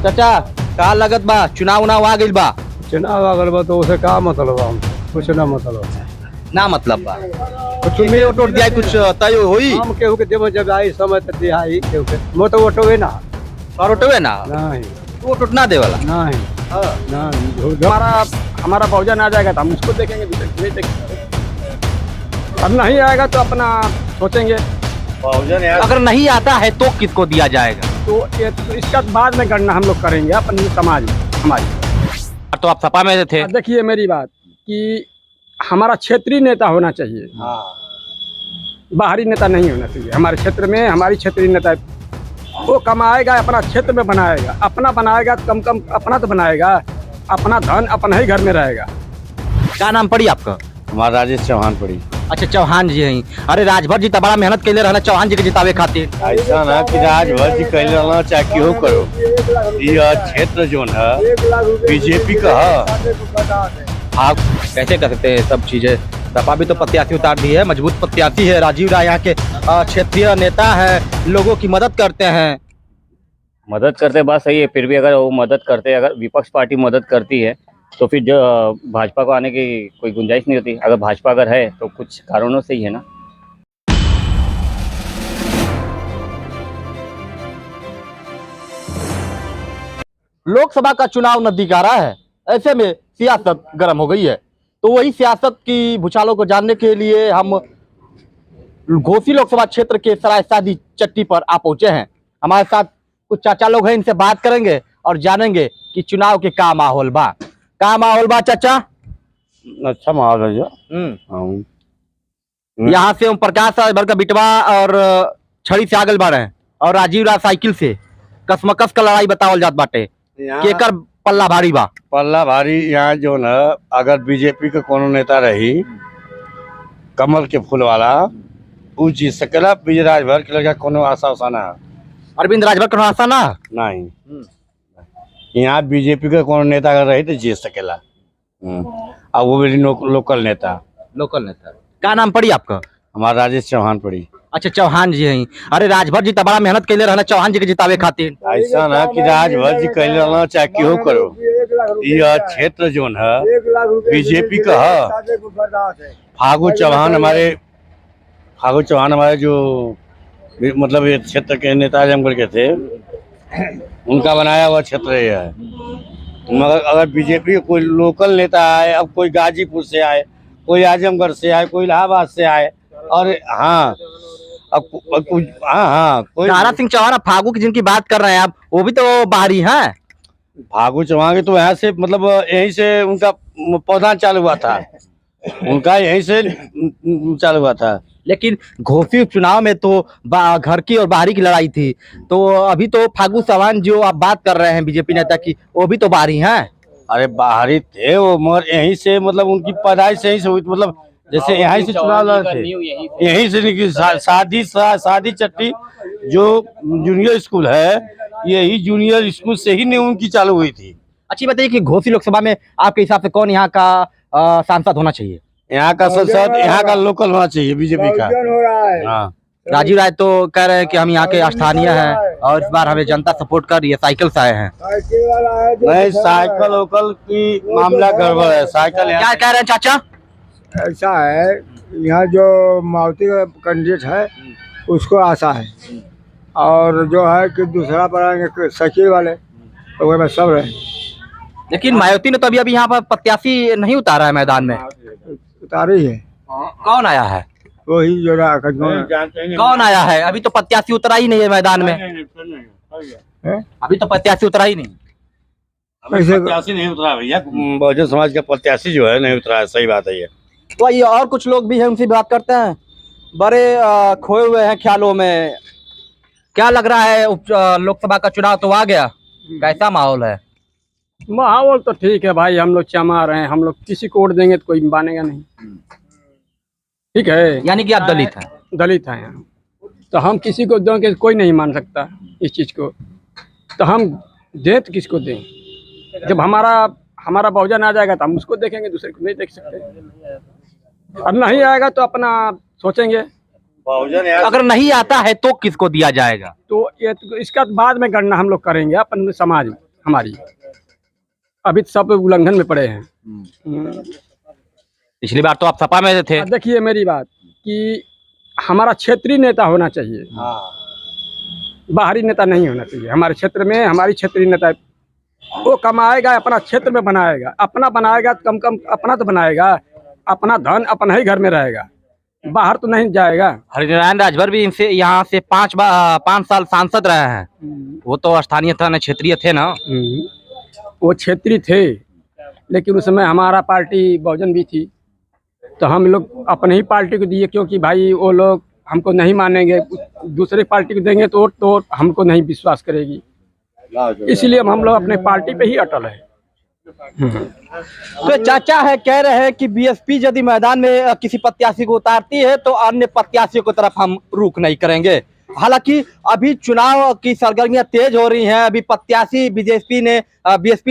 चाचा का लगत बा चुनाव उनाव आ गइल बा। चुनाव अगर बा तो उसे का मतलब हम कुछ ना मतलब ना मतलब बा कुछ में वोट दिया कुछ तय होई। हम केहू के देव जब आई समय तक दिहाई केहू के मो तो वोटवे ना और वोटवे ना नहीं वोट ना दे वाला नहीं नहीं हमारा बहुजन आ जाएगा तो हम उसको देखेंगे नहीं देखेंगे। अब नहीं आएगा तो अपना सोचेंगे। अगर नहीं आता है तो किसको दिया जाएगा? तो ये तो इसका बाद में गणना हम लोग करेंगे अपने समाज में हमारी। तो आप सपा में थे। देखिए मेरी बात कि हमारा क्षेत्रीय नेता होना चाहिए, बाहरी नेता नहीं होना चाहिए। हमारे क्षेत्र में हमारी क्षेत्रीय नेता वो कमाएगा अपना क्षेत्र में बनाएगा, अपना बनाएगा कम कम अपना तो बनाएगा, अपना धन अपना ही घर में रहेगा। क्या नाम पड़ी आपका? हमारा राजेश चौहान पड़ी। अच्छा चौहान जी हैं। अरे राजभर जी बड़ा मेहनत कैले रहना चौहान जी के जितावे खातिर। ऐसा ना कि राजभर जी कैले रहना चाहे क्यों करो, यह क्षेत्र जो है बीजेपी का है। आप कैसे कर सकते हैं सब चीजें? सपा भी तो प्रत्याशी उतार दी है, मजबूत प्रत्याशी है। राजीव राय यहाँ के क्षेत्रीय नेता है, लोगों की मदद करते हैं। मदद करते बात सही है, फिर भी अगर वो मदद करते, अगर विपक्ष पार्टी मदद करती है तो फिर जो भाजपा को आने की कोई गुंजाइश नहीं होती। अगर भाजपा अगर है तो कुछ कारणों से ही है ना। लोकसभा का चुनाव नजदीक आ रहा है, ऐसे में सियासत गर्म हो गई है। तो वही सियासत की भूचालों को जानने के लिए हम घोसी लोकसभा क्षेत्र के सरायसादी चट्टी पर आ पहुंचे हैं। हमारे साथ कुछ चाचा लोग हैं, इनसे बात करेंगे और जानेंगे कि चुनाव के का माहौल बा। का माहौल बा चाचा? अच्छा माहौल है जो। यहाँ से ओम प्रकाश राजभर का बिटवा और छड़ी से आगल बाड़े हैं और राजीव राय साइकिल से कसमकस का लड़ाई बतावल जात बाटे। केकर पल्ला भारी बा? पल्ला भारी यहाँ जो न, अगर बीजेपी का कोनो नेता रही कमल के फूल वाला वो जीत सकेला। विजय राजभर के लड़का कोनो आशा उसा ना। अरविंद राजभर का आशा ना नहीं, यहाँ बीजेपी का कोनो नेता अगर रही तो जीत सकेला। और वो भी लोकल नेता। लोकल नेता का नाम पड़ी आपका? हमारा राजेश चौहान पड़ी। अच्छा चौहान जी हैं। अरे राजभर जी बड़ा मेहनत कैले रहना चौहान जी के जितावे खातिर। ऐसा ना कि राजभर जी कैले रहना चाहे क्यों करो, यह क्षेत्र जो है बीजेपी का है। फागू चौहान हमारे जो मतलब ये क्षेत्र के नेता आजमगढ़ के थे, उनका बनाया हुआ क्षेत्र ये है। मगर अगर बीजेपी का कोई लोकल नेता आए, अब कोई गाजीपुर से आए, कोई आजमगढ़ से आए, कोई इलाहाबाद से आए, और हाँ अब कोई तारा सिंह चौहान फागू की जिनकी बात कर रहे हैं आप, वो भी तो बाहरी हैं। फागू चौहान के तो यहाँ से मतलब यहीं से उनका पौधा चालू हुआ था, उनका यहीं से चालू हुआ था। लेकिन घोसी उपचुनाव में तो घर की और बाहरी की लड़ाई थी। तो अभी तो फागू चौहान जो आप बात कर रहे हैं बीजेपी नेता की, वो भी तो बाहरी हैं। अरे बाहरी थे वो, मगर यहीं से मतलब उनकी पैदाइश यहीं से हुई। मतलब जैसे यहीं से चुनाव लड़े थे, यहीं से निकली। शादी चट्टी जो जूनियर स्कूल है, यही जूनियर स्कूल से ही नहीं उनकी चालू हुई थी। अच्छी बताइए कि घोसी लोकसभा में आपके हिसाब से कौन यहाँ का सांसद होना चाहिए? यहाँ का संसद यहाँ का लोकल होना चाहिए बीजेपी का। हाँ, राजीव राय तो कह रहे हैं कि हम यहाँ के स्थानीय हैं और इस बार हमें जनता सपोर्ट कर रही है, साइकिल से आए हैं। नहीं, साइकिल वोकल की मामला गड़बड़ है। साइकिल क्या कह रहे हैं चाचा? ऐसा है, यहाँ जो मारुति का कैंडिडेट है उसको आशा है, और जो है कि दूसरा पर आएंगे साइकिल वाले, तो वह सब रहे। लेकिन मायावती ने तो अभी यहाँ पर प्रत्याशी नहीं उतारा है मैदान में। उतारी है। कौन आया है? वही जो कौन आया है? अभी तो प्रत्याशी उतरा ही नहीं है मैदान में। अभी तो प्रत्याशी उतरा ही नहीं। प्रत्याशी नहीं उतरा भैया, बहुजन समाज का प्रत्याशी जो है नहीं उतरा है। सही बात है ये। तो ये और कुछ लोग भी हैं, उनसे बात करते हैं। बड़े खोए हुए हैं ख्यालों में। क्या लग रहा है, लोकसभा का चुनाव तो आ गया, कैसा माहौल है? माहौल तो ठीक है भाई, हम लोग चमा रहे हैं। हम लोग किसी को वोट देंगे तो कोई मानेगा नहीं। ठीक है, यानी कि आप दलित हैं? दलित हैं हम, तो हम किसी को देंगे कोई नहीं मान सकता इस चीज़ को। तो हम दें तो किसको दें? जब हमारा बहुजन आ जाएगा तो हम उसको देखेंगे, दूसरे को नहीं देख सकते। अब नहीं आएगा तो अपना सोचेंगे। अगर नहीं आता है तो किसको दिया जाएगा? तो ये तो इसका बाद में गणना हम लोग करेंगे अपने समाज में हमारी, अभी सब उल्लंघन में पड़े हैं। पिछली बार तो आप सपा में थे। देखिए मेरी बात कि हमारा क्षेत्रीय नेता होना चाहिए, बाहरी नेता नहीं होना चाहिए। हमारे क्षेत्र में हमारी क्षेत्रीय नेता, वो कमाएगा अपना क्षेत्र में बनाएगा, अपना बनाएगा तो कम कम अपना तो बनाएगा, अपना धन अपना ही घर में रहेगा, बाहर तो नहीं जाएगा। हरिनारायण राजभर भी इनसे यहाँ से 5 साल सांसद रहे हैं। वो तो स्थानीय था ना, क्षेत्रीय थे ना। वो क्षेत्रीय थे, लेकिन उस समय हमारा पार्टी बहुजन भी थी, तो हम लोग अपने ही पार्टी को दिए, क्योंकि भाई वो लोग हमको नहीं मानेंगे, दूसरे पार्टी को देंगे तो हमको नहीं विश्वास करेगी, इसलिए हम लोग अपने पार्टी पे ही अटल है। तो चाचा है कह रहे हैं कि बीएसपी यदि मैदान में किसी प्रत्याशी को उतारती है तो अन्य प्रत्याशियों की तरफ हम रुख नहीं करेंगे। हालांकि अभी चुनाव की सरगर्मियां तेज हो रही हैं, अभी प्रत्याशी बीएसपी ने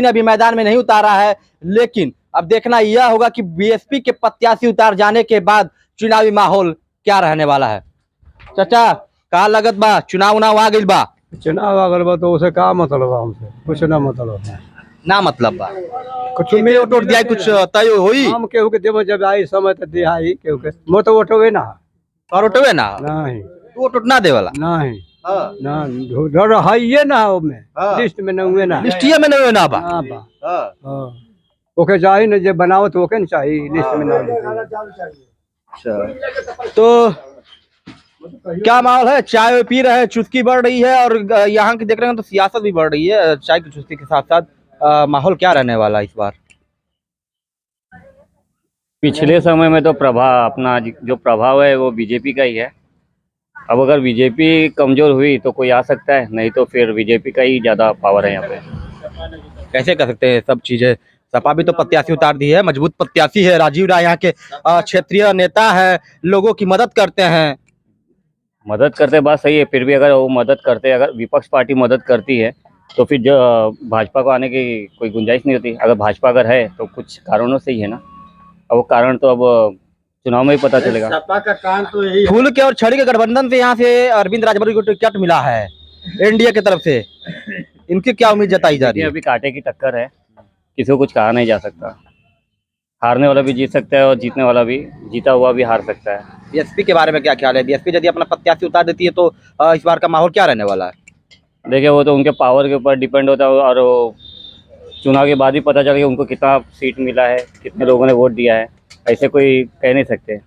अभी मैदान में नहीं उतारा है, लेकिन अब देखना यह होगा कि बीएसपी के प्रत्याशी उतार जाने के बाद चुनावी माहौल क्या रहने वाला है। चाचा का लगत बा चुनाव आ गइल बा? चुनाव अगर बा तो उसे का मतलब, हमसे कुछ ना मतलब है, ना मतलब बा कुछ में वोट दिया, कुछ तय होई हम केहू के देव जब आई समय तो दिहाई केहू के मो तो वोटवे ना और वोटवे ना नहीं, वोट ना देवाला नहीं ना डर है ये ना में लिस्ट में न हुए ना, लिस्टिया में नहीं ना बा। हां बा हां ओके जाई न जे बनाओ तो ओके न चाहिए, लिस्ट में ना। तो क्या माहौल है? चाय पी रहे हैं, चुस्की बढ़ रही है और यहाँ की देख रहे हैं तो सियासत भी बढ़ रही है चाय की चुस्की के साथ साथ। माहौल क्या रहने वाला है इस बार? पिछले समय में तो अपना जो प्रभाव है वो बीजेपी का ही है। अब अगर बीजेपी कमजोर हुई तो कोई आ सकता है, नहीं तो फिर बीजेपी का ही ज्यादा पावर है यहाँ पे। कैसे कर सकते हैं सब चीजें? सपा भी तो प्रत्याशी उतार दी है, मजबूत प्रत्याशी है, राजीव राय यहाँ के क्षेत्रीय नेता है, लोगों की मदद करते हैं। मदद करते बात सही है, फिर भी अगर वो मदद करते, अगर विपक्ष पार्टी मदद करती है तो फिर जो भाजपा को आने की कोई गुंजाइश नहीं होती। अगर भाजपा अगर है तो कुछ कारणों से ही है ना, अब वो कारण तो अब चुनाव में ही पता चलेगा। सपा का काम तो यही फूल के और छड़ी के गठबंधन से यहाँ से अरविंद राजभर को टिकट मिला है एनडीए की तरफ से, इनकी क्या उम्मीद जताई जा रही है? अभी कांटे की टक्कर है, किसी को कुछ कहा नहीं जा सकता। हारने वाला भी जीत सकता है और जीतने वाला भी, जीता हुआ भी हार सकता है। बीएसपी के बारे में क्या ख्याल है? बीएसपी यदि अपना प्रत्याशी उतार देती है तो इस बार का माहौल क्या रहने वाला है? देखिए वो तो उनके पावर के ऊपर डिपेंड होता है, और वो चुनाव के बाद ही पता चलेगा उनको कितना सीट मिला है, कितने लोगों ने वोट दिया है, ऐसे कोई कह नहीं सकते।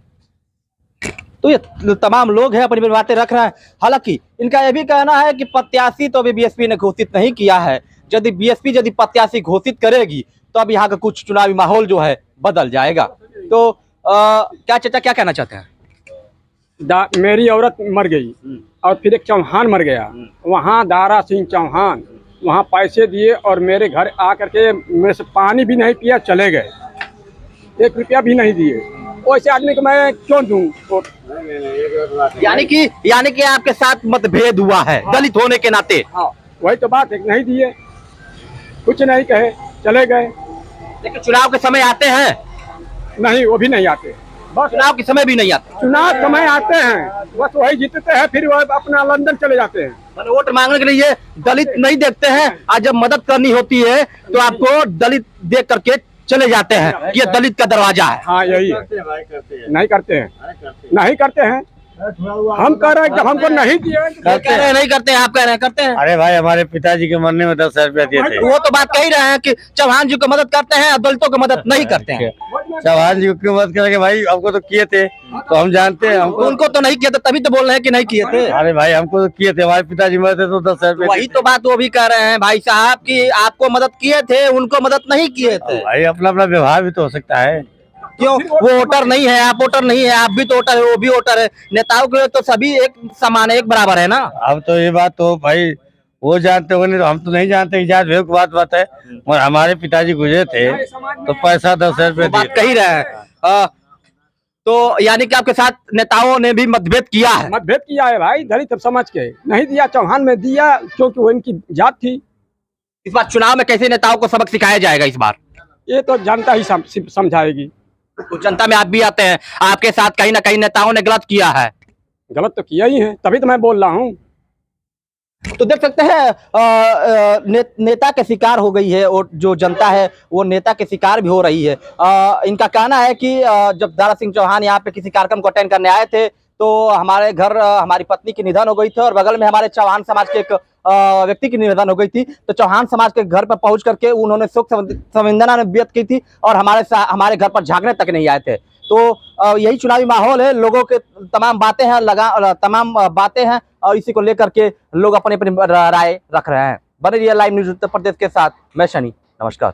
तो ये तमाम लोग हैं अपनी बातें रख रहे हैं। हालांकि इनका यह भी कहना है कि प्रत्याशी तो अभी बीएसपी ने घोषित नहीं किया है, यदि बीएसपी यदि प्रत्याशी घोषित करेगी तो अब यहाँ का कुछ चुनावी माहौल जो है बदल जाएगा। तो क्या चाचा क्या कहना चाहते हैं? मेरी औरत मर गई और फिर एक चौहान मर गया, वहाँ दारा सिंह चौहान वहाँ पैसे दिए और मेरे घर आकर के मेरे से पानी भी नहीं पिया, चले गए, 1 रुपया भी नहीं दिए। वैसे आदमी को मैं क्यों दूं? यानी कि आपके साथ मतभेद हुआ है दलित होने के नाते? हाँ वही तो बात है, नहीं दिए, कुछ नहीं कहे, चले गए। लेकिन चुनाव के समय आते हैं? नहीं, वो भी नहीं आते, बस चुनाव के समय भी नहीं आते। चुनाव समय आते हैं, बस वही जीतते हैं, फिर वह अपना लंदन चले जाते हैं। मैंने वोट मांगने के लिए दलित नहीं देखते हैं, आज जब मदद करनी होती है तो आपको दलित देख करके चले जाते हैं कि ये दलित का दरवाजा है। हाँ यही है, नहीं करते हैं, नहीं करते हैं। हम कह रहे हैं कि हमको नहीं दिए, कह रहे हैं नहीं करते हैं, आप कह रहे हैं करते हैं। अरे भाई हमारे पिताजी के मरने में 10,000 रुपया दिए थे। वो तो बात कह ही रहे हैं कि चौहान जी को मदद करते हैं, दलितों को मदद नहीं करते हैं। चौहान जी को क्यों मदद करेंगे भाई? हमको तो किए थे, तो हम जानते हैं। हमको उनको तो नहीं किया था, तभी तो बोल रहे हैं कि नहीं किए थे। अरे भाई हमको तो किए थे, हमारे पिताजी मरे थे तो 10,000 रुपया। वही तो बात वो भी कह रहे हैं भाई साहब कि आपको मदद किए थे, उनको मदद नहीं किए थे। भाई अपना अपना व्यवहार भी तो हो सकता है। क्यों? वो वोटर नहीं है, आप वोटर नहीं है, आप भी तो वोटर है, वो भी वोटर है। नेताओं के लिए तो सभी एक समान है, एक बराबर है ना। अब तो ये बात तो भाई वो जानते होंगे, नहीं तो हम तो नहीं जानते। इजाज़ भेद बात है, और हमारे पिताजी गुजरे थे तो पैसा 10,000 रुपया बात कह ही रहे हैं। तो यानी कि आपके साथ नेताओं ने भी मतभेद किया है? मतभेद किया है भाई, दलित अब समझ के नहीं दिया, चौहान में दिया क्योंकि वो इनकी जात थी। इस बार चुनाव में कैसे नेताओं को सबक सिखाया जाएगा इस बार? ये तो जनता ही समझाएगी। तो जनता में आप भी आते हैं, आपके साथ कहीं ना कहीं नेताओं ने गलत किया है। गलत तो किया ही है, तभी तो मैं बोल रहा हूँ। तो देख सकते हैं नेता के शिकार हो गई है और जो जनता है वो नेता के शिकार भी हो रही है। इनका कहना है कि जब दारा सिंह चौहान यहाँ पे किसी कार्यक्रम को अटेंड करने आए थे तो हमारे घर हमारी पत्नी की निधन हो गई थी और बगल में हमारे चौहान समाज के एक व्यक्ति की निधन हो गई थी। तो चौहान समाज के घर पर पहुंच करके उन्होंने शोक संवेदना व्यक्त की थी और हमारे घर पर झांकने तक नहीं आए थे। तो यही चुनावी माहौल है, लोगों के तमाम बातें हैं तमाम बातें हैं और इसी को लेकर के लोग अपनी अपनी राय रख रहे हैं। बने रहिए लाइव न्यूज उत्तर प्रदेश के साथ, मैं शनि, नमस्कार।